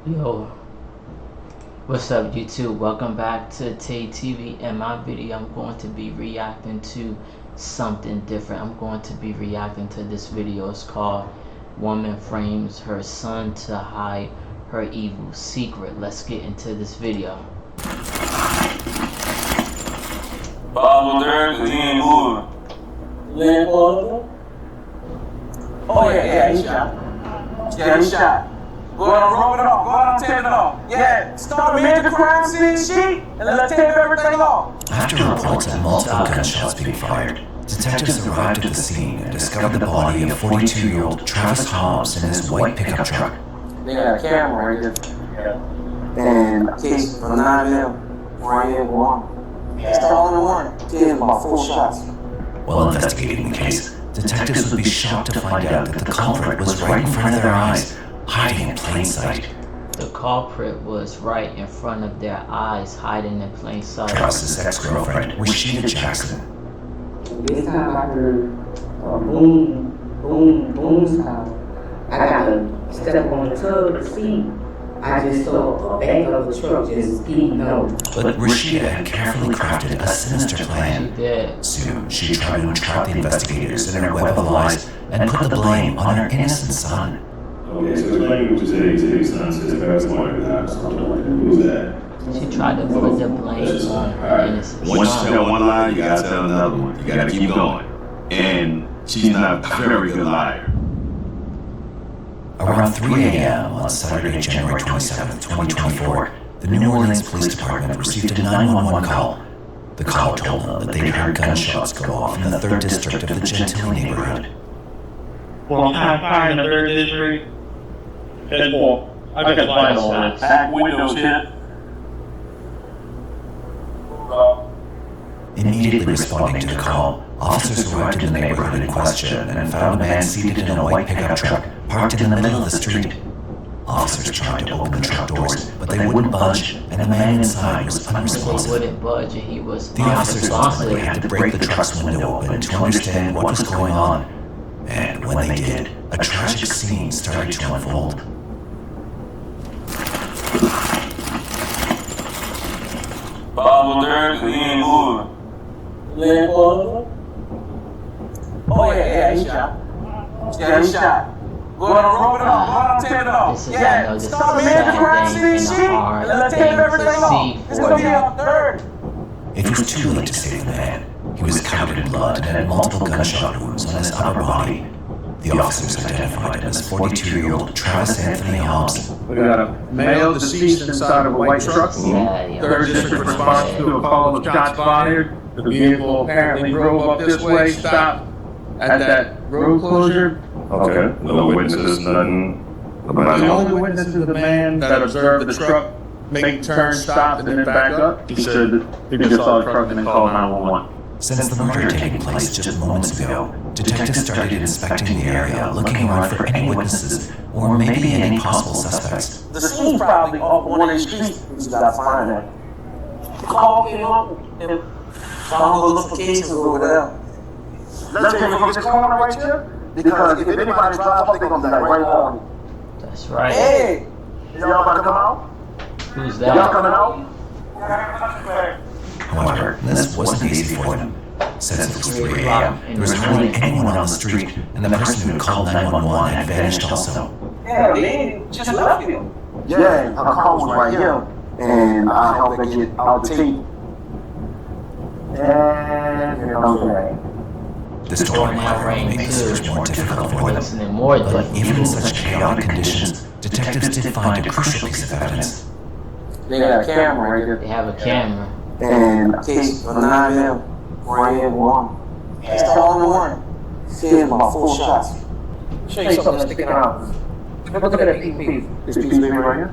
Yo, what's up YouTube? Welcome back to Taee TV. In my video, I'm going to be reacting to something different. I'm going to be reacting to this video. It's called Woman Frames Her Son to Hide Her Evil Secret. Let's get into this video. Bible there, cause he ain't moving. You ain't moving? Oh yeah, he shot. Yeah, he shot. Go ahead and roll it off. Go ahead and tape it off. Yeah, start a major crime scene sheet and let's tape everything off. After reports of multiple gunshots being fired, detectives arrived at the scene and discovered the body of 42-year-old Travis Hobbs in his white pickup truck. They got a camera right here. And a case from 9mm right here, one. It's the only one. Taking about 4 shots. While investigating the case, detectives would be shocked to find out that the culprit was right in front of their eyes, hiding in plain sight. The culprit was right in front of their eyes, hiding in plain sight. Travis's ex-girlfriend, Rashida Jackson. This time I heard a boom, boom, boom sound. I got to step on the tub to see. I just saw a back of the truck just speeding over. But Rashida had carefully crafted a sinister plan. She did. Soon, she tried to entrap the investigators in her web of lies and put the blame on her innocent son. Okay, so explain what you say. Today's son says parents wanted to have something like that. Who's that? She tried to put the blame on her innocent Once you son. tell one lie, you gotta tell another one. You gotta keep going. And she's not a very good liar. Around 3 a.m. on Saturday, January 27, 2024, the New Orleans Police Department received a 911 call. The caller told them that they'd heard gunshots go off in the 3rd District of the Gentilly neighborhood. Well, I'm fire in the 3rd District. Head for. I got vital on it. Back windows hit. Immediately responding to the call, officers arrived in the neighborhood in question and found a man seated in a white pickup truck parked in the middle of the street. Officers tried to open the truck doors, but they wouldn't budge, and the man inside was He unresponsive. wouldn't budge and he was The officers ultimately unresponsive. had to break the truck's window open to understand what was going on. And when they did, a tragic scene started to unfold. Bible there, cause he ain't moving. You ain't moving? Oh yeah, he shot. Yeah, he shot. Go ahead and roll it off. Go ahead and tape it off. This is, I know, Yeah, this is start a a major sad crime thing scene and a sheet hard and let's thing tape to everything see off. It's for gonna be them. our 3rd. It was too late to save the man. He was covered in blood and had multiple gunshot wounds on his upper body. The officers identified him as 42-year-old Travis Anthony Hobbs. We got a male deceased inside of a white truck. Yeah, yeah. 3rd District responds to a call of shots fired. The vehicle apparently drove up this way, stopped at that road closure. Okay. No witnesses, nothing. Nobody The else. only witness is the man that observed the truck make turns, stop, and then back up. He said that he just saw the truck and then called 911. Since the murder had taken place just moments ago, detectives started inspecting the area, looking around for any witnesses or maybe any possible suspects. The scene's probably off one of these streets. You gotta find that. The call came up and I'm gonna go look for cases over there. Let's take it from this corner right here. Because if anybody drives up, they're gonna be like right on. That's right. Hey! Y'all about to come out? Who's Y'all that? coming out? However, this wasn't easy for them. Since it was 3 a.m., there was hardly anyone on the street, and the person who had called 911 had vanished also. Yeah, they just left you. Yeah, her car was right here. And I helped her get out the tape. And here comes the rain. The storm, however, made the search more difficult for them. Listening more But than even in such chaotic conditions, detectives did find a crucial piece of evidence. They got a camera right here. they have a camera. And a case from 9mm right here, one. It's the only one. Taking about 4 shots. Show you something that's sticking out. Look at that piece. This piece right here?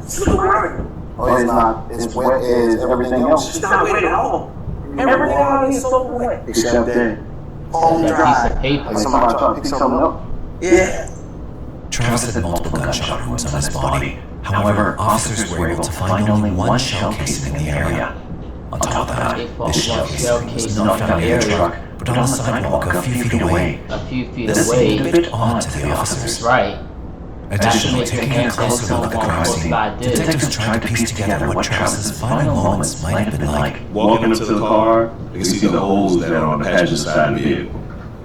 Oh, it's not. It's wet as everything else. It's not wet at all. Everything out here is so wet. Except that. Home That dry. piece of paper. Like somebody trying to pick something up. Yeah. Travis had multiple gunshot wounds on his body. However, officers were able to find only one shell casing in the area. On top of that, this shell casing was not found in the truck, but on a sidewalk a few feet away. A few feet This away. seemed a bit odd to the officers. Right. Additionally, taking a closer look at the crime scene, detectives tried to piece together what Travis's final moments might have been like. Walking up to the car, you can see the holes that are on the passenger side of the vehicle,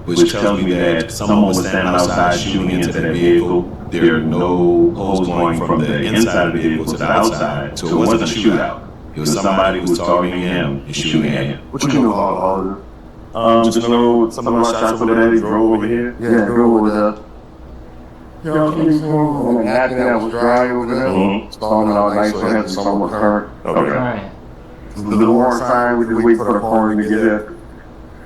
which tells me that someone was standing outside shooting into that vehicle. There are no holes going from the inside of the vehicle to the outside, so it wasn't a shootout. It was somebody who was targeting him and shooting at him. What you know about all of this? Just know some of our shots over there, he drove over here. Yeah, drove over there. And the napkin that was dry over there. Starting out nice for him, some was current. Okay. Right. The warrant sign, we just wait for the coroner to get there.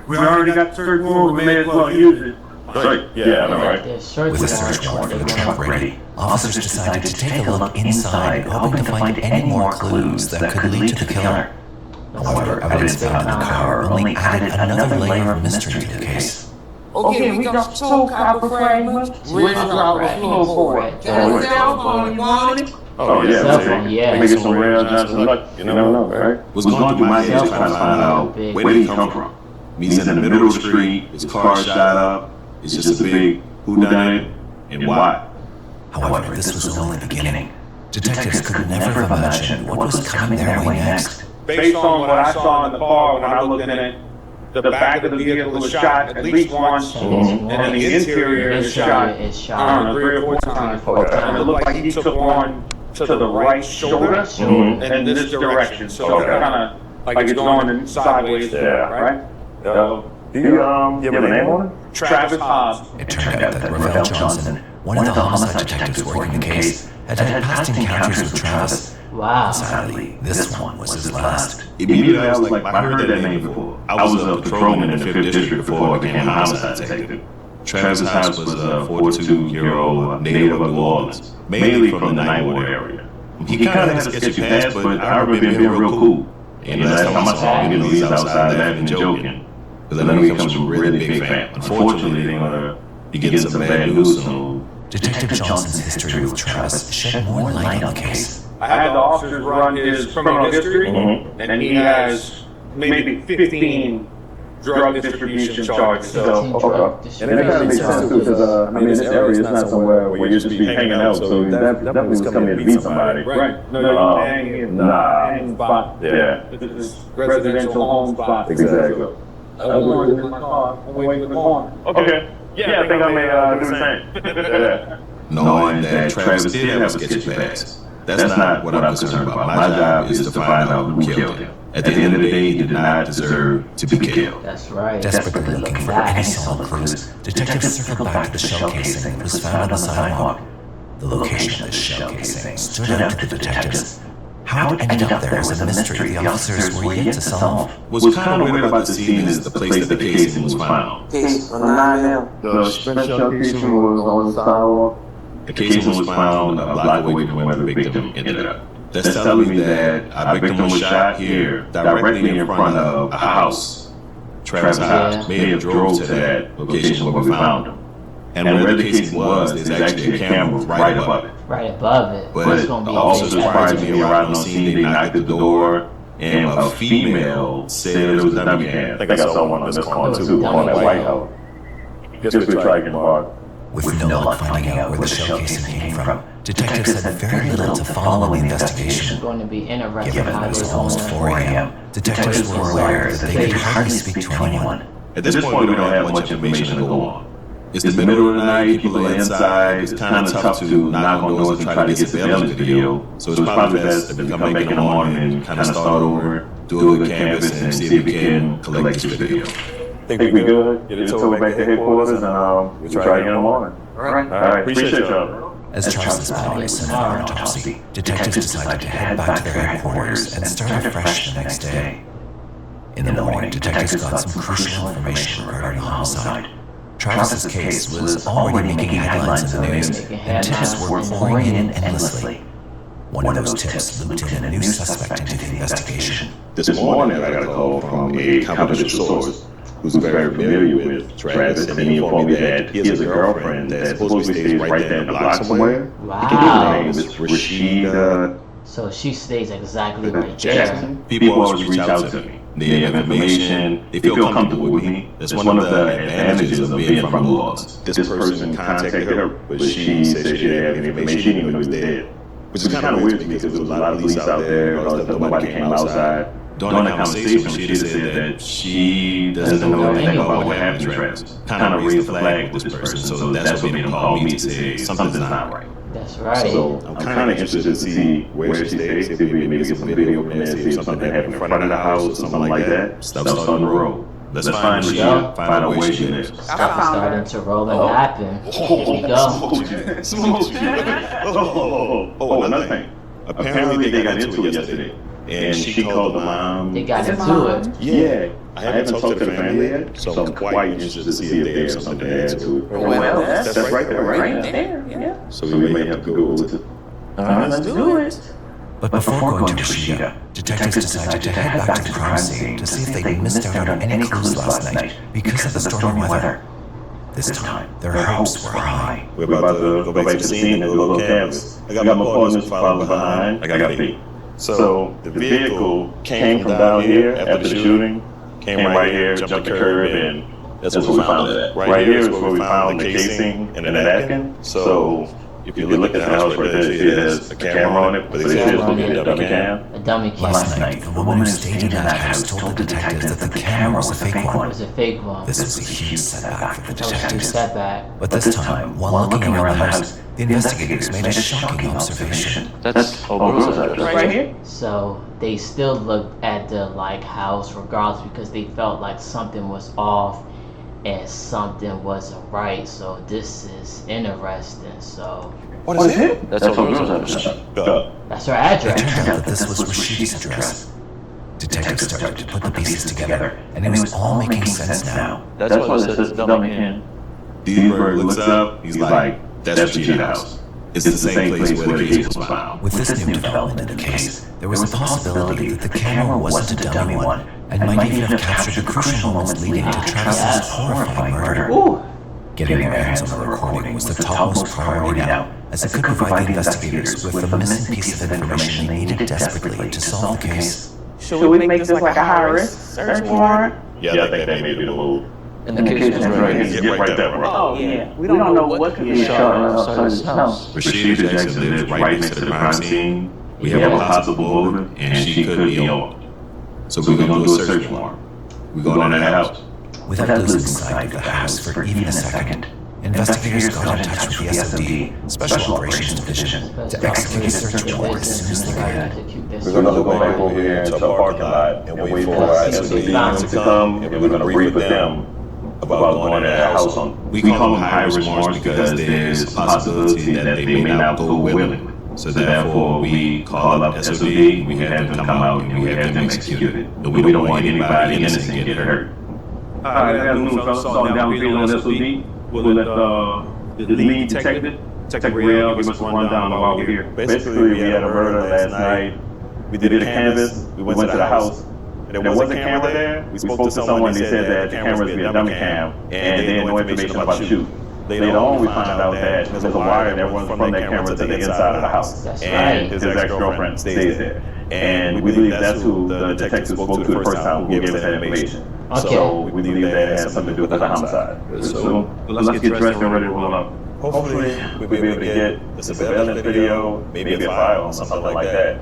We already got the search warrant, we may as well use it. Right. Yeah, I know, right? With a search warrant for the truck ready, officers decided to take a look inside, hoping to find any more clues that could lead to the killer. However, evidence found in the car only added another layer of mystery to the case. Okay, we got two copper fragments. Which I was looking for it. And the cell phone, you want it? Oh, yeah. Cell phone, yeah. Maybe some rare Johnson luck, you never know, right? What's going through my head is trying to find out where did he come from? He's in the middle of the street, his car shot up, it's just a big whodunit, and why? However, this was only the beginning. Detectives could never have imagined what was coming their way next. Based on what I saw in the car when I looked in it, the back of the vehicle was shot at least once, and then the interior is shot, 3 or 4 times. And it looked like he took one to the right shoulder in this direction, so it's kind of like it's going sideways, right? Do you have a name on it? Travis Hobbs. It turned out that Ravel Johnson, one of the homicide detectives working the case, had past encounters with Travis. Wow. Sadly, this one was his last. Immediately I was like, I heard that name before. I was a patrolman in the 5th District before I became a homicide detective. Travis Hobbs was a 42-year-old native of New Orleans, mainly from the Ninth Ward area. He kind of had a sketchy past, but I remember him being real cool. And the last time I saw him, he was outside laughing and joking. Because I know he comes from a really big family. Unfortunately, he gets some bad news. So Detective Johnson's history with Travis shed more light on the case. I had the officers run his criminal history, and he has maybe 15 drug distribution charges. So, and it kind of makes sense too, because I mean, this area is not somewhere where you should be hanging out, so he definitely was coming here to meet somebody. Right. No, hanging spot. Yeah. This residential home spot. Exactly. I was going in my car, I'm waiting for the corner. Okay. Yeah, I think I may do the same. Knowing that Travis did have a sketchy past. That's not what I'm concerned about. My job is to find out who killed him. At the end of the day, he did not deserve to be killed. That's right. Desperately looking for any solid clues, detectives circled back to the shell casing that was found on the sidewalk. The location of the shell casing stood out to the detectives. How it ended up there was a mystery the officers were yet to solve. What's kind of weird about the scene is the place that the casing was found. Case on 9M. The spent shell casing was on the sidewalk. The casing was found a block away from where the victim ended up. That's telling me that our victim was shot here, directly in front of a house. Travis Hobbs may have drove to that location where we found him. And where the casing was, there's actually a camera right above it. Right above it. But it's gonna be also surprised me arriving on scene, they knocked at the door, and a female said it was a dummy cam. I think I saw one on this corner too, on that White House. Guess we tried getting hard. With no luck finding out where the shell casing came from, detectives had very little to follow in the investigation. It's going to be interesting. Given it was almost 4 a.m., detectives were aware that they could hardly speak to anyone. At this point, we don't have much information to go on. It's the middle of the night, people are inside, it's kind of tough to knock on doors and try to get surveillance video. So it's probably best to come back in the morning and kind of start over, do a good canvas, and see if we can collect this video. Think we good? Get it towed back to headquarters, and we'll try again in the morning. All right. Appreciate y'all. As Charles's body was sent for an autopsy, detectives decided to head back to their headquarters and start afresh the next day. In the morning, detectives got some crucial information regarding the homicide. Travis's case was already making headlines in the news, and tips were pouring in endlessly. One of those tips looped in a new suspect into the investigation. This morning, I got a call from a confidential source who's very familiar with Travis, and he informed me that he has a girlfriend that supposedly stays right there in the block somewhere. Wow. Her name is Rashida. So she stays exactly right there. Jackson. People always reach out to me. They have information. They feel comfortable with me. That's one of the advantages of being from New Orleans. This person contacted her, but she said she didn't have any information. She didn't even know he was dead. Which is kind of weird to me because there was a lot of police out there. Nobody came outside. During the conversation, she said that she doesn't know anything about what happened to Travis. Kind of raised the flag with this person. So that's what made him call me to say something's not right. That's right. So I'm kind of interested to see where she stays, see if we maybe get some video from there, see if something happened in front of the house or something like that. Stuff's on the road. Let's find Rashida, find out where she lives. Stuff is starting to roll and happen. Here we go. Smooth. Oh, another thing. Apparently they got into it yesterday. And she called the mom. They got into it. Yeah. I haven't talked to the family yet, so I'm quite interested to see if they have something to add to it. Well, That's right there, right? there. Yeah. So we may have to go with it. Let's do it. But before going to Rashida, detectives decided to head back to the crime scene to see if they missed out on any clues last night because of the stormy weather. This time, their hopes were high. We're about to go back to the scene and do a little canvas. I got my partners following behind. I got feet. So the vehicle came from down here after the shooting, came right here, jumped the curb, and that's where we found it. Right here is where we found the casing and the napkin. So if you look at the house right there, it has a camera on it, but it is supposed to be a dummy cam. A dummy cam. Last night, the woman who stayed in that house told the detectives that the camera was a fake It one. was a fake one. This was a huge setback for the Huge detectives. setback. But this time, while looking around the house, the investigators made a shocking observation. That's right here. So they still looked at the house regardless because they felt like something was off and something wasn't right. So this is interesting. So What is it? That's all girls understand. that's her It address. turned out that this was Rashida's address. Detectives started to put the pieces together, and it was all making sense now. That's why it says dummy can. Deesberg looks up, he's like, that's Rashida's house. It's the same place where the case was found. With this new development in the case, there was a possibility that the camera wasn't a dummy one and might even have captured the crucial moments leading to Travis's horrifying murder. Ooh. Getting their hands on the recording was the topmost priority now, as it could provide the investigators with the missing piece of information they needed desperately to solve the case. Should we make this like a high risk search warrant? Yeah, I think that may be the move. And the case is right here. Get right there, bro. Oh yeah. We don't know what could be shot outside this house. Rashida Jackson lives right next to the crime scene. We have a possible motive, and she could be on. So we're gonna do a search warrant. We're going to that house. Without losing sight of the house for even a second, investigators got in touch with the SOD, Special Operations Division, to execute a search warrant as soon as they could. We're gonna go back over here into a parking lot and wait for our SOD to come, and we're gonna brief with them about going to that house on. We call them high-risk warrants because there's a possibility that they may not go willingly. So therefore, we call up SOD, we have them come out, and we have them execute it. And we don't want anybody innocent get hurt. Alright, I got a new fellas starting down the field on SOD. We'll let the lead detective, Detective Real, give us a rundown while we're here. Basically, we had a murder last night. We did a canvas, we went to the house. There was a camera there. We spoke to someone, they said that the camera was a dummy cam, and they had no information about the shoot. Later on, we found out that there's a wire that runs from that camera to the inside of the house. And his ex-girlfriend stays there. And we believe that's who the detective spoke to the first time who gave us that information. So we believe that it has something to do with the homicide. So let's get dressed and ready to roll up. Hopefully, we'll be able to get a surveillance video, maybe a file or something like that.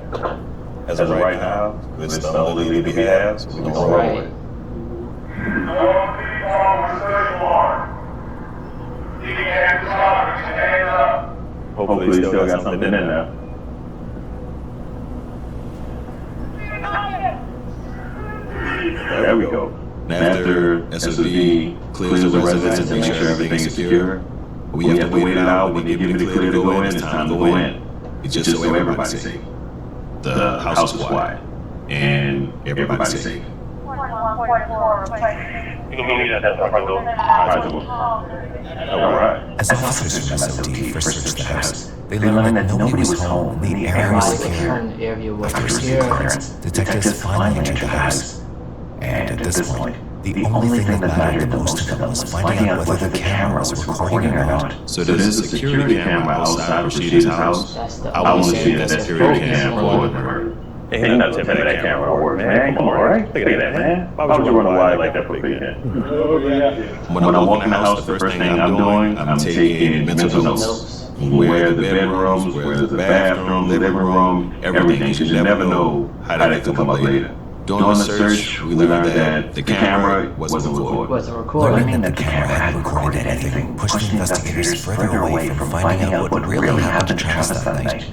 As of right now, it's the only lead we have, so we can roll with it. Hopefully, he still got something in there. There we go. After SOD clears the residence and makes sure everything's secure, we have to wait it out. When they give me the clear to go in, it's time to go in. It's just so everybody's safe. The house is quiet, and everybody's safe. Alright. As officers from SOD first searched the house, they learned that nobody was home and the area was secure. After receiving clearance, detectives finally entered the house. And at this point, the only thing that mattered the most to them was finding out whether the camera was recording or not. So there's a security camera outside Rashida's house. I want to see that security camera recording her. Ain't nothing to that camera work, man. Come on, right? Look at that, man. Why would you run wide like that for a big man? When I walk in the house, the first thing I'm doing, I'm taking mental notes. Where the bedrooms, where the bathroom, living room, everything. You never know how that could come up later. During the search, we learned that the camera wasn't recorded. Learning that the camera hadn't recorded anything pushed the investigators further away from finding out what really happened to Travis that night.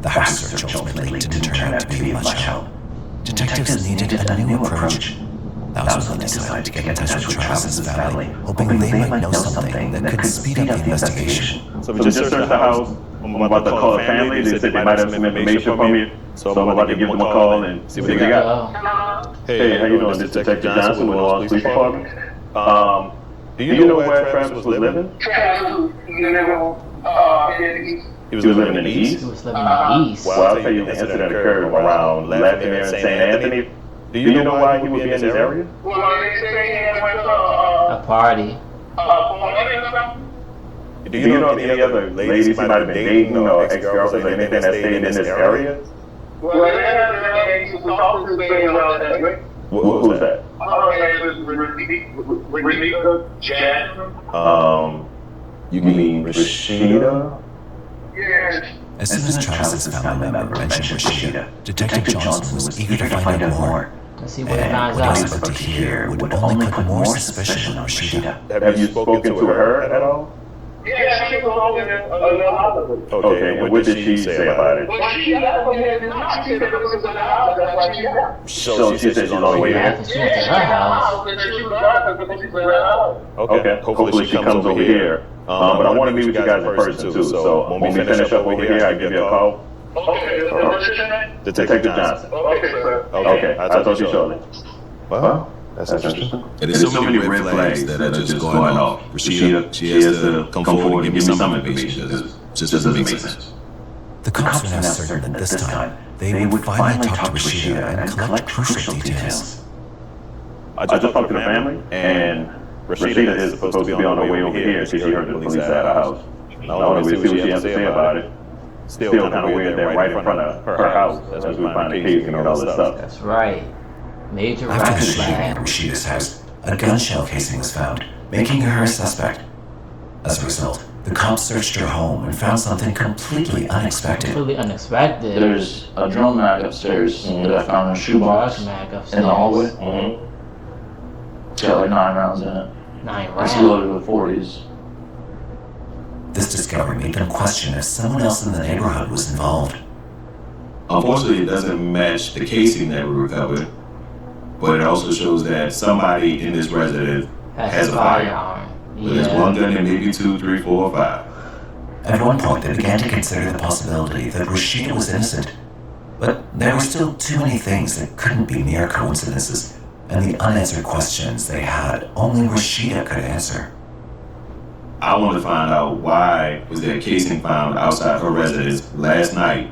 The house search ultimately didn't turn out to be much help. Detectives needed a new approach. That was when they decided to get in touch with Travis's family, hoping they might know something that could speed up the investigation. So we just searched the house. I'm about to call the family. They said they might have some information for me. So I'm about to give them a call and see what they got. Hey, how you doing? This is Detective Johnson with the Los Police Department. Do you know where Travis was living? He was living in the East? He was living in the East. Well, I'll tell you, the incident occurred around Lafayette and St. Anthony. Do you know why he would be in this area? A party. Do you know any other ladies he might have been dating or ex-girlfriends or anything that stayed in this area? Who's that? You mean Rashida? As soon as Travis's family member mentioned Rashida, Detective Johnson was eager to find out more. Let's see what he And finds what he was out. about to hear would only put more suspicion on Rashida. Have you spoken to her at all? Okay, and what did she say about it? So she said she's on the way Yeah, here? 'cause she went to her house. Okay, hopefully she comes over here. But I want to meet with you guys in person too. So when we finish up over here, I'll give you a call. Detective Johnson. Okay, I'll talk to you shortly. Well, that's interesting. There's so many red flags that are just going off. Rashida, she has to come forward and give me some information because it just doesn't make sense. The cops were now certain that this time they would finally talk to Rashida and collect crucial details. I just talked to the family, and Rashida is supposed to be on her way over here. She heard the police at her house. I want to see what she has to say about it. Still kind of weird that right in front of her house as we find the case and all this stuff. That's right. Major red After the shooting at flag. Rashida's house, a gun shell casing was found, making her a suspect. As a result, the cops searched her home and found something completely unexpected. Completely unexpected. There's a drum mag upstairs that I found in a shoebox Mag in upstairs. the hallway. Mm-hmm. It's got like 9 rounds in it. 9 It's rounds. loaded with 40s. This discovery made them question if someone else in the neighborhood was involved. Unfortunately, it doesn't match the casing that we recovered, but it also shows that somebody in this residence has a firearm. But there's one gun and maybe 2, 3, 4, or 5. At one point, they began to consider the possibility that Rashida was innocent. But there were still too many things that couldn't be mere coincidences, and the unanswered questions they had only Rashida could answer. I want to find out why was there casing found outside her residence last night,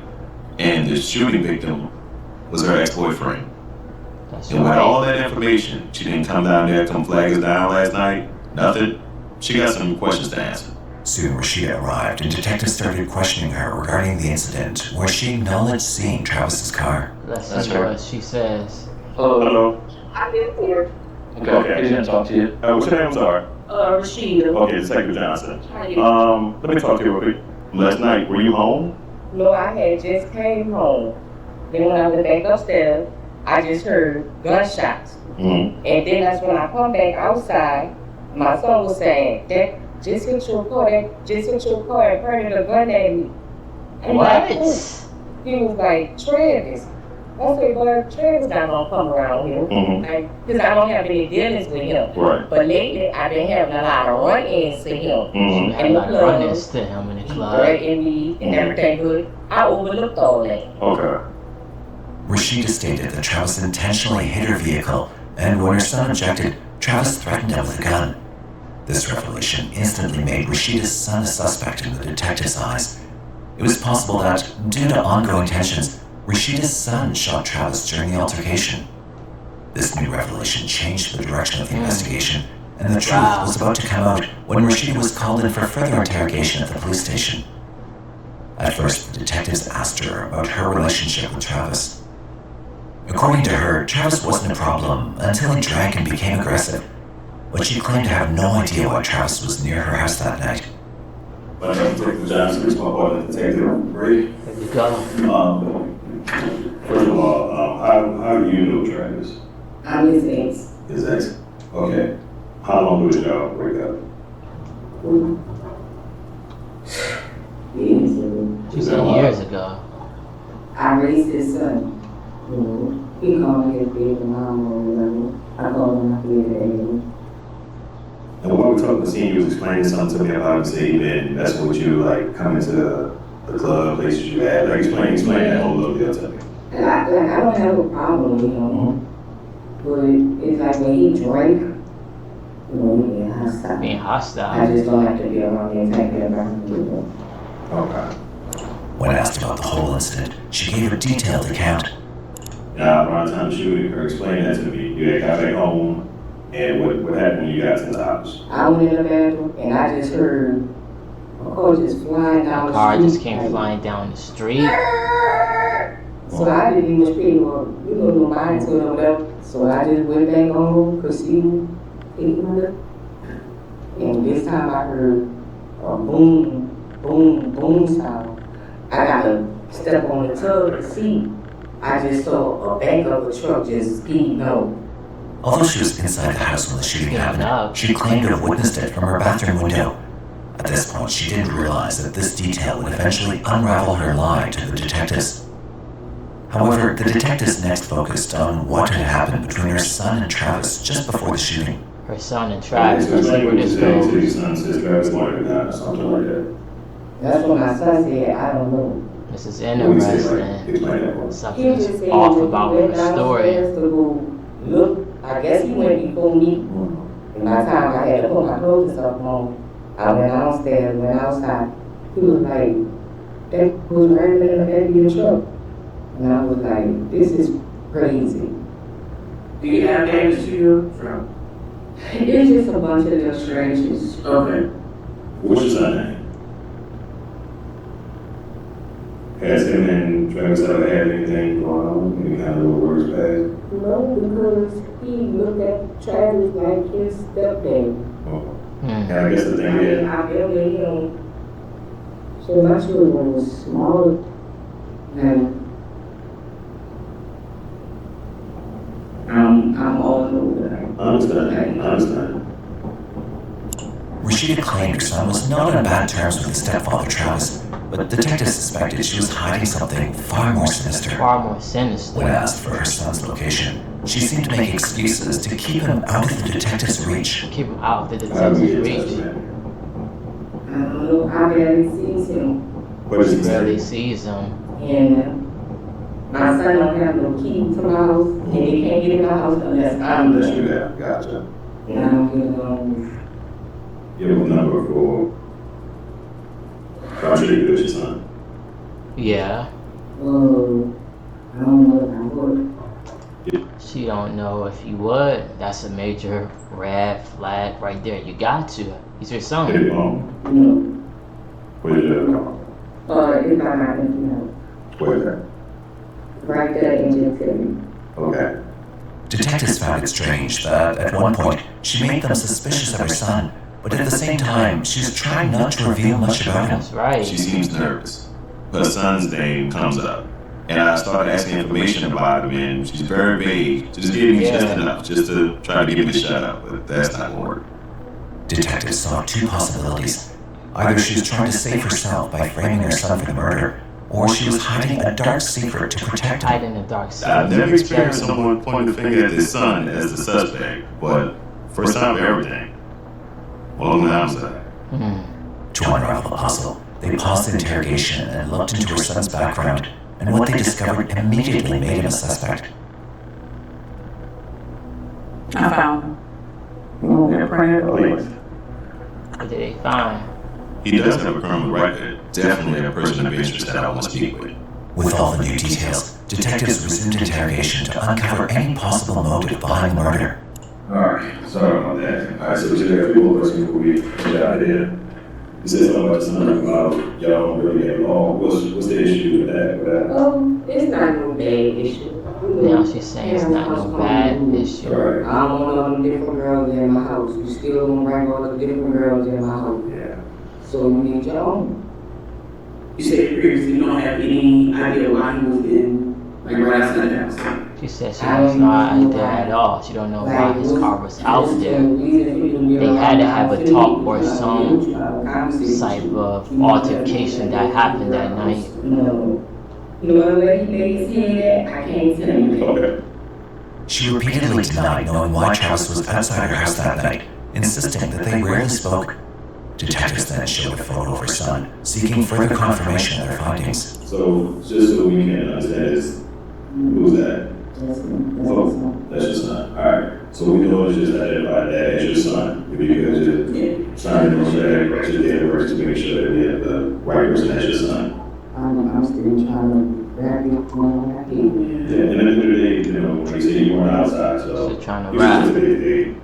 and the shooting victim was her ex-boyfriend. That's And with right. all that information, she didn't come down there, come flag us down last night. Nothing. She got some questions to answer. Soon Rashida arrived, and detectives started questioning her regarding the incident where she acknowledged seeing Travis's car. Let's That's see her. what she says. Hello. I live here. Okay. He's gonna talk to you. What's your name? I'm sorry. Rashida. Okay, Detective Johnson. How you? Let me talk to you real quick. Last night, were you home? No, I had just came home. Then when I went back upstairs, I just heard gunshots. Mm-hmm. And then that's when I come back outside, my son was saying, that just hit your car, that just hit your car and pointed a gun at me. I'm like, What? "Who?" He was like, Travis. I said, but Travis not gonna come around here. Mm-hmm. Because I don't have any dealings with him. Right. But lately, I've been having a lot of run-ins to him. Mm-hmm. She had a lot of run-ins to him in the club. Threatening me and everything good. I overlooked all that. Okay. Rashida stated that Travis intentionally hit her vehicle, and when her son objected, Travis threatened him with a gun. This revelation instantly made Rashida's son a suspect in the detective's eyes. It was possible that, due to ongoing tensions, Rashida's son shot Travis during the altercation. This new revelation changed the direction of the investigation, and the truth was about to come out when Rashida was called in for further interrogation at the police station. At first, the detectives asked her about her relationship with Travis. According to her, Travis wasn't a problem until he drank and became aggressive. But she claimed to have no idea why Travis was near her house that night. My name is Detective Johnson. It's my partner, Detective Brady. There you go. First of all, how do you know Travis? I'm his ex. His ex? Okay. How long did y'all break up? Years ago. She said years ago. I raised his son. He called me his baby mama or whatever. I called him my baby daddy. And while we're talking, seeing you was explaining something to me about him saying you've been messing with you, like coming to the club, places you had. Like explain that whole little deal to me. And I don't have a problem with him. But it's like when he drank, he being hostile. Being hostile. I just don't have to be around him and take care of him. Okay. When asked about the whole incident, she gave a detailed account. Now, around the time of shooting, or explain that to me. You had got back home, and what happened when you got to the house? I went in the bathroom and I just heard a car just flying down the street. A car just came flying down the street. So I didn't even speak or, no mind to it or whatever. So I just went back home, proceeded, and this time I heard a boom, boom, boom sound. I got to step on the tub to see. I just saw a back of a truck just speeding out. Although she was inside the house when the shooting happened, she claimed to have witnessed it from her bathroom window. At this point, she didn't realize that this detail would eventually unravel her lie to the detectives. However, the detectives next focused on what had happened between her son and Travis just before the shooting. Her son and Travis. Let's see where this goes. Your son says Travis wanted to die or something like that. That's what my son said. I don't know. This is interesting. Something's off about her story. Look, I guess he went before me. And by the time I had to put my clothes and stuff on, I went downstairs, went outside. He was like, that was right in the back of your truck. And I was like, this is crazy. Do you have damage to your truck? It's just a bunch of little scratches. Okay. What's your son's name? Has him and Travis ever had anything going on? Any kind of little words passed? No, because he looked at Travis like his stepdad. And I guess the thing is, I built him. So my children was smaller than I'm all over. I understand. Rashida claimed her son was not on bad terms with his stepfather Travis, but detectives suspected she was hiding something far more sinister. When asked for her son's location, she seemed to make excuses to keep him out of the detectives' reach. Keep him out of the detectives' reach. I don't know, I barely sees him. She barely sees him. And my son don't have no key to my house, and he can't get in my house unless I'm Unless there. you have, gotcha. And I don't get along. You have a number for Rashida, your son? Yeah. I don't know if I would. She don't know if you would. That's a major red flag right there. You got to. He's your son. Did he home? No. Where's your car? It's by my empty house. Where's that? Right there in Gentilly. Okay. Detectives found it strange that, at one point, she made them suspicious of her son, but at the same time, she was trying not to reveal much about him. That's right. She seems nervous. Her son's name comes up. And I started asking information about him, and she's very vague. Just gave me just enough, just to try to get me to shut up, but that's not going to work. Detectives saw two possibilities. Either she was trying to save herself by framing her son for the murder, or she was hiding a dark secret to protect him. Hiding a dark secret. I've never experienced someone pointing the finger at their son as the suspect, but first time for everything. Welcome to homicide. To unravel the puzzle, they paused the interrogation and looked into her son's background, and what they discovered immediately made him a suspect. I found him. They're printed police. What did they find? He does have a criminal record. Definitely a person of interest that I want to speak with. With all the new details, detectives resumed interrogation to uncover any possible motive behind the murder. Alright, sorry about that. Alright, so we just got a few more questions before we get out of here. You said something about your son about y'all don't really get along. What's the issue with that? It's not no bad issue. Now she's saying it's not no bad issue. I don't want all them different girls in my house. You still gonna bring all the different girls in my house. Yeah. So you need your own. You said previously you don't have any idea why he was in, like, right outside the house. She said she has no idea at all. She don't know why his car was out there. They had to have a talk or some type of altercation that happened that night. No. No way they see that, I can't tell you that. Okay. She repeatedly denied knowing why Travis was outside her house that night, insisting that they rarely spoke. Detectives then showed a photo of her son, seeking further confirmation of their findings. So, just so we can understand this, who's that? Oh, that's your son. Alright. So we know it's just identify that as your son. If you could just sign in on that, just date of birth to make sure that we have the right person as your son. I'm still trying to wrap it around my head. Yeah, and then the end of the day, you know, like you said, you weren't outside, so. She's trying to you rap. just did it.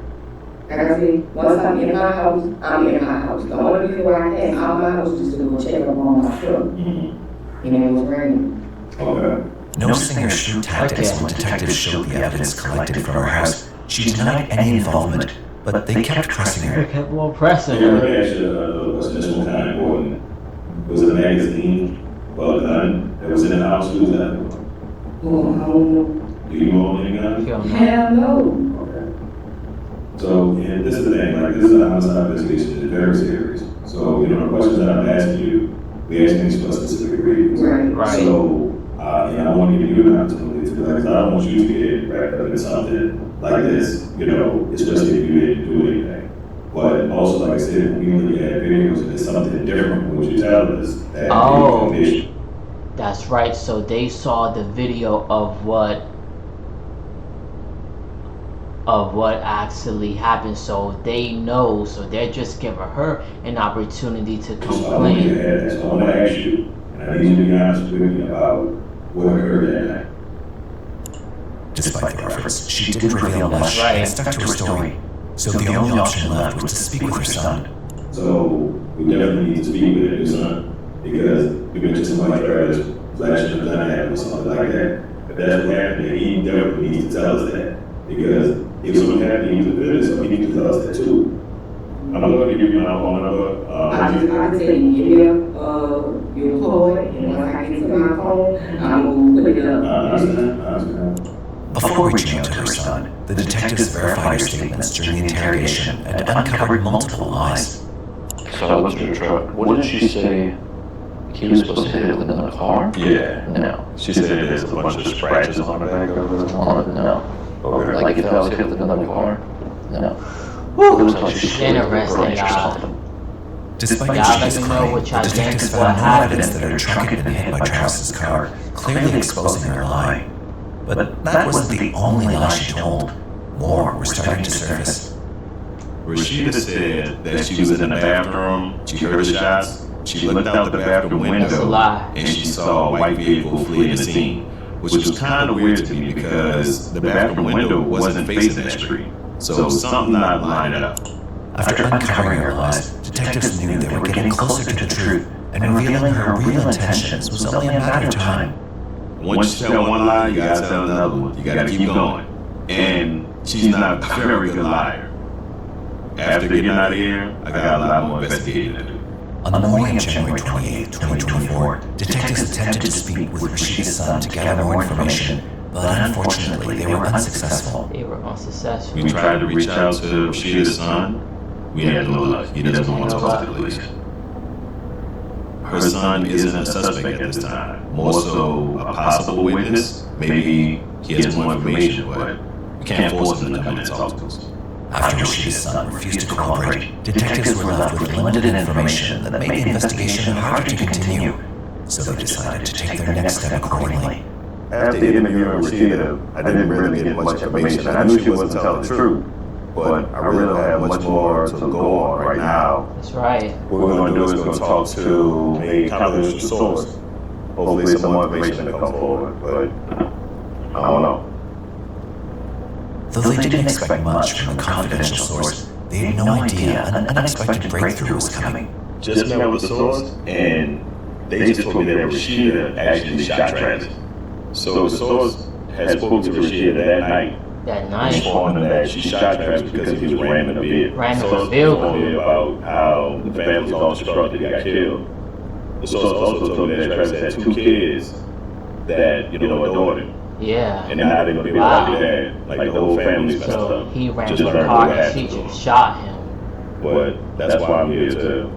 Like I said, once I'm in my house, I'm in my house. The only reason why I came out of my house was just to go check up on my truck. And it was raining. Okay. Noticing her shoe tactics when detectives showed the evidence collected from her house, she denied any involvement, but they kept pressing They her. kept on pressing Let her. me ask you a question. This one kind of important. Was it a magazine or a gun that was in the house? Who was that? Oh, I don't know. Do you own any gun? She don't know. Hell no. Okay. So, and this is the thing, like, this is a homicide investigation, it's very serious. So, you know, the questions that I'm asking you, we ask things for specific reasons. Right. So, and I want to give you an opportunity to, because I don't want you to get wrapped up in something like this, you know, especially if you didn't do anything. But also, like I said, when we look at videos and it's something different from what you tell us, that Oh. is an issue. That's right. So they saw the video of what actually happened. So they know. So they're just giving her an opportunity to So I want you complain. to add that. So I want to ask you, and I need you to be honest with me about what occurred that night. Despite the efforts, she didn't reveal much and stuck to her story. So the only option left was to speak with her son. So we definitely need to speak with your son, because we can just somebody Travis flashing a gun at him or something like that. If that's what happened, then he definitely needs to tell us that. Because if something happened, he was a business, so he needs to tell us that too. I'm going to give you my phone number. I tell you, give me your card, and once I get to my phone, I'm gonna put it up. I understand. Before reaching out to her son, the detectives verified her statements during the interrogation and uncovered multiple lies. So I looked at her truck. What did she say? He was supposed to hit it with another car? Yeah. No. She said there's a bunch of scratches on the back of it. No. Okay. Like if I was hit with another car? No. Whew. It looks like she hit it with a Interesting, branch or y'all. something. Despite Y'all Jacob's let me know claim, what the y'all detectives think, what found no happened. evidence that her truck had been hit by Travis's car, clearly exposing her lie. But that wasn't the only lie she told. More were starting to surface. Rashida said that she was in the bathroom, she heard the shots, she looked out the bathroom That's a window, lie. and she saw a white vehicle fleeing the scene, which was kind of weird to me because the bathroom window wasn't facing that street. So something not lined up. After uncovering her lies, detectives knew they were getting closer to the truth, and revealing her real intentions was only a matter of time. Once you tell one lie, you gotta tell another one. You gotta keep going. And she's not a very good liar. After getting out of here, I got a lot more investigating to do. On the morning of January 28, 2024, detectives attempted to speak with Rashida's son to gather more information, but unfortunately they were unsuccessful. They were unsuccessful. We tried to reach out to Rashida's son. We had no luck. He doesn't want to talk to the police. Her son isn't a suspect at this time. More so a possible witness. Maybe he has more information, but we can't force him to come in and talk to us. After Rashida's son refused to cooperate, detectives were left with limited information that made the investigation harder to continue, so they decided to take their next step accordingly. After interviewing Rashida, I didn't really get much information. I knew she wasn't telling the truth, but I really don't have much more to go on right now. That's right. What we're going to do is we're going to talk to a confidential source. Hopefully some more information will come forward, but I don't know. Though they didn't expect much from the confidential source, they had no idea an unexpected breakthrough was coming. Just met with the source, and they just told me that Rashida actually shot Travis. So the source had spoken to Rashida that night. That night. Informing him that she shot Travis because he was ramming a vehicle. Ramming a vehicle. About how the family was all distraught that he got killed. The source also told me that Travis had 2 kids that, adored him. Yeah. And now they're going to be like that. Like the whole family's messed up. He ran to the car and she just shot him. But that's why I'm here to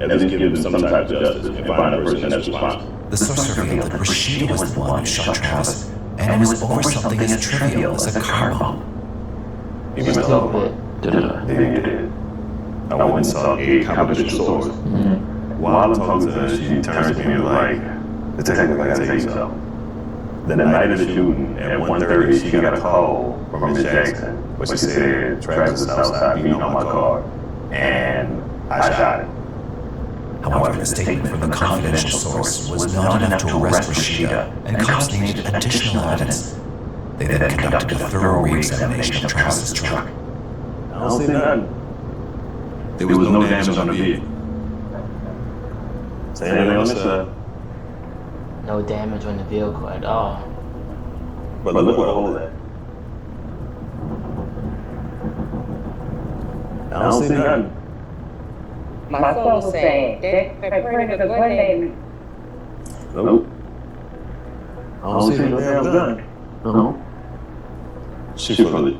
at least give them some type of justice and find a person that's responsible. The source revealed that Rashida was the one who shot Travis, and it was over something as trivial as a car bomb. You messed up. Did I? Yeah, you did. I went and saw a confidential source. While I'm talking to her, she turns to me like, "Detective, I gotta tell you something." The night of the shooting, at 1:30, she got a call from Miss Jackson, where she said Travis was outside beating on my car, and I shot him. However, the statement from the confidential source was not enough to arrest Rashida, and cops needed additional evidence. They then conducted a thorough re-examination of Travis's truck. I don't see nothing. There was no damage on the vehicle. Say anything on this side. No damage on the vehicle at all. But look what hole that. I don't see nothing. My son was saying that friend of the gun name. Nope. I don't see no damn gun. No. She probably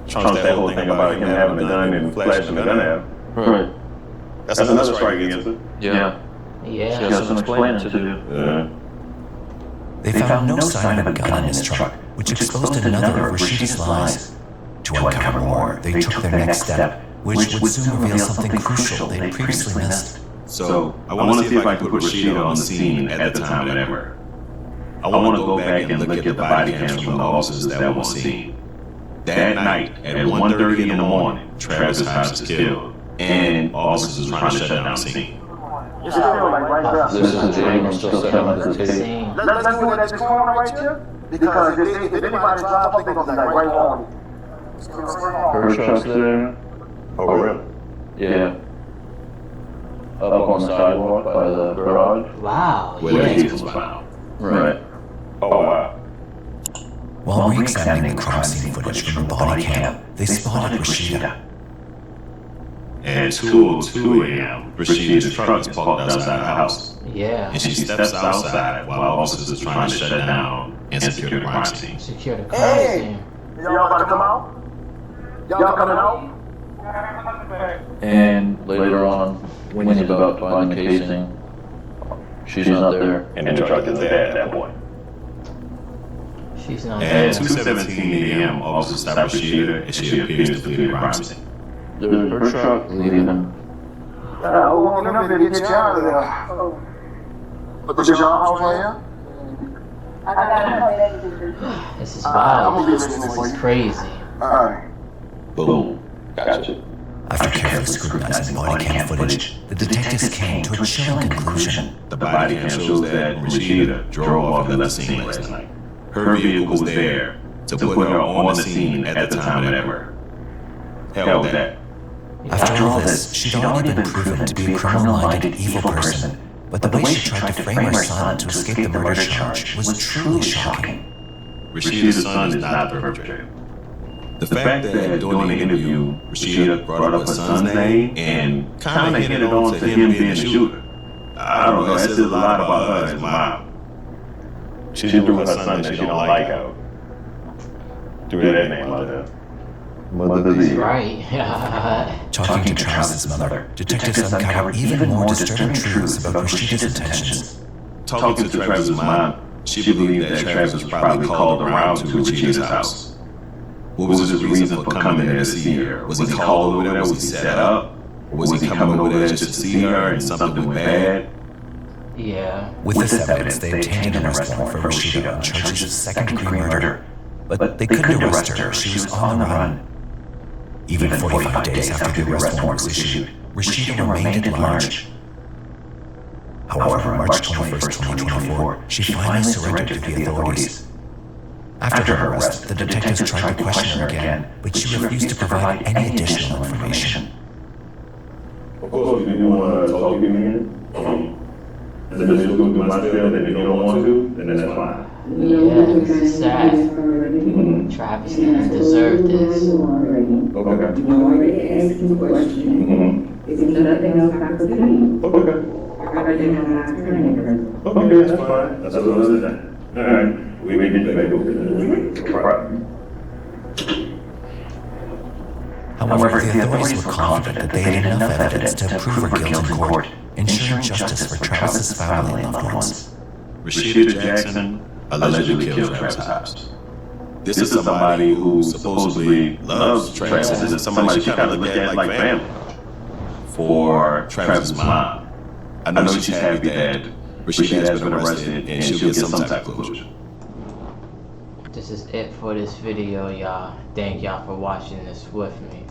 trumps that whole thing about him having a gun and flashing the gun at him. Right. That's another strike against it. Yeah. Yeah. She has some explaining to do. Yeah. They found no sign of a gun in his truck, which exposed another of Rashida's lies. To uncover more, they took their next step, which would soon reveal something crucial they'd previously missed. So, I want to see if I can put Rashida on the scene at the time of that murder. I want to go back and look at the body cams from the officers that were on scene. That night, at 1:30 in the morning, Travis Hobbs is killed, and officers are trying to shut down the scene. It's still like right there. This is the jail and still setting up the tape. Scene. Let's do it at this corner right here. Because if anybody drives up, they're going to be like right on it. Her truck's there. Oh, really? Yeah. Up on the sidewalk by the garage. Wow. Where the Yeah. keys was found. Right. Oh, wow. While re-examining the crime scene footage from the body cam, they spotted Rashida. At 2:02 a.m., Rashida's truck is parked outside the house. Yeah. And she steps outside while officers are trying to shut down and secure the crime scene. Secure the crime Hey! scene. Y'all about to come out? Y'all coming out? And later on, when he's about to find the casing, she's not there. And the truck is there at that point. She's not At there. 2:17 a.m., officers stop Rashida and she appears to flee the crime scene. There's her truck leaving. We're going to get you out of there. But y'all house right here? This is I'm wild. gonna be listening This for is you. crazy. Alright. Boom. Gotcha. After carefully scrutinizing body cam footage, the detectives came to a chilling conclusion. The body cam shows that Rashida drove off and left the scene last night. Her vehicle was there to put her on the scene at the time of that murder. Hell with that. After all this, she'd already been proven to be a criminal-minded evil person, but the way she tried to frame her son to escape the murder charge was truly shocking. Rashida's son is not the perpetrator. The fact that during the interview, Rashida brought up her son's name and kind of hinted on to him being the shooter. I don't know, that says a lot about her as a mom. She threw her son that she don't like out. Threw that name out there. Mother Z. Right. Talking to Travis's mother, detectives uncovered even more disturbing truths about Rashida's intentions. Talking to Travis's mom, she believed that Travis was probably called around to Rashida's house. What was his reason for coming there to see her? Was he called over there? Was he set up? Or was he coming over there just to see her and something went bad? Yeah. With this evidence, they obtained an arrest warrant for Rashida on charges of second-degree murder, but they couldn't arrest her. She was on the run. Even 45 days after the arrest warrant was issued, Rashida remained at large. However, on March 21st, 2024, she finally surrendered to the authorities. After her arrest, the detectives tried to question her again, but she refused to provide any additional information. Of course, you didn't want to talk to me again. And then just go through my spiel, and if you don't want to, then that's fine. Yeah, this is sad. Travis didn't deserve this. You already asked me questions. It's nothing else I could do. Other than my attorney. Okay, that's fine. That's what I was saying. All right, we get you back over. However, the authorities were confident that they had enough evidence to prove her guilt in court, ensuring justice for Travis's family and loved ones. Rashida Jackson allegedly killed Travis Hobbs. This is somebody who supposedly loves Travis. This is somebody she kind of looked at like family for Travis's mom. I know she's happy that Rashida has been arrested and she'll get some type of closure. This is it for this video, y'all. Thank y'all for watching this with me.